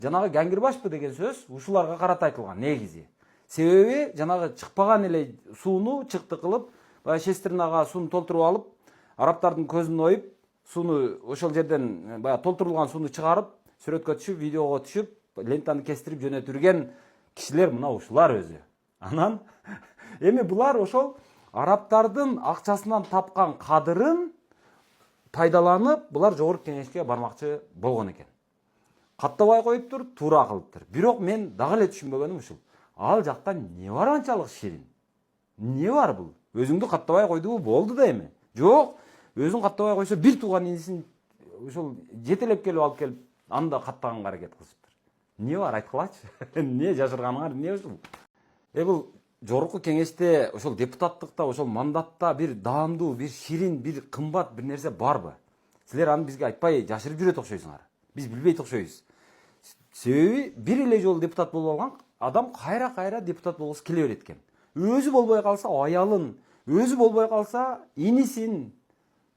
жанагы Гангирбашпы деген сөз ушуларга карата айтылган негизи. Себеби жанагы чыкпаган эле сууну чыкты кылып, баягы шестернага сууну толтуруп алып, арабтардын көзүн оюп, сууну ошол жерден баягы толтурулган сууну чыгарып, сүрөткө түшүп, видеого түшүп, лентаны кестирип жөнөтүрген кишилер мына ушулар өзү. Анан эми булар ошол арабтардын акчасынан тапкан кадырын пайдаланып, булар жогорку кеңешке бармакчы болгон экен. Каттабай коюптур, туура кылыптыр. Бирок мен дагы эле түшүнбөгөнүм ушул. Ал жакта эмне бар анчалык ширин? Эмне бар бул? Өзүңдү каттабай койдубу болду да эми? Жок, өзүн каттабай койсо бир тууган инисин ошол жетелеп келип алып келип, аны да каттаганга аракет кылышыптыр. Эмне бар айткылачы? Эмне жашырганыңар, эмне ушул? Бул жогорку кеңеште ошол депутаттыкта, ошол мандатта бир даамдуу, бир ширин, бир кымбат бир нерсе барбы? Силер аны бизге айтпай жашырып жүрөт окшойсуңар. Биз билбейт окшойбуз. Себеби бир эле жолу депутат болуп алган адам кайра депутат болгусу келе берет экен. Өзү болбой калса аялын, өзү болбой калса инисин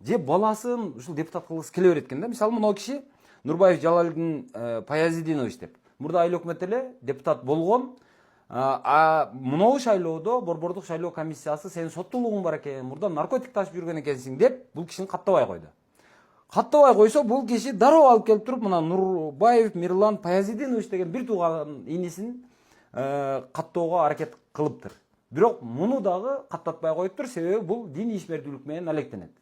же баласын ушул депутат кылгысы келе берет экен да. Мисалы мына киши Нурбаев Жалалдин Паязидинович деп. Мурда айыл өкмөттө эле депутат болгон. Мынау шайлоодо борбордук шайлоо комиссиясы сенин соттуулугуң бар экен, мурда наркотик ташып жүргөн экенсиң деп бул кишини каттабай койду. Каттабай койсо бул киши дароо алып келип туруп мына Нурбаев Мирлан Паязидинович деген бир тууган инисин каттоого аракет кылыптыр. Бирок муну дагы каттатпай коюптур, себеби бул диний ишмердүүлүк менен алектенет.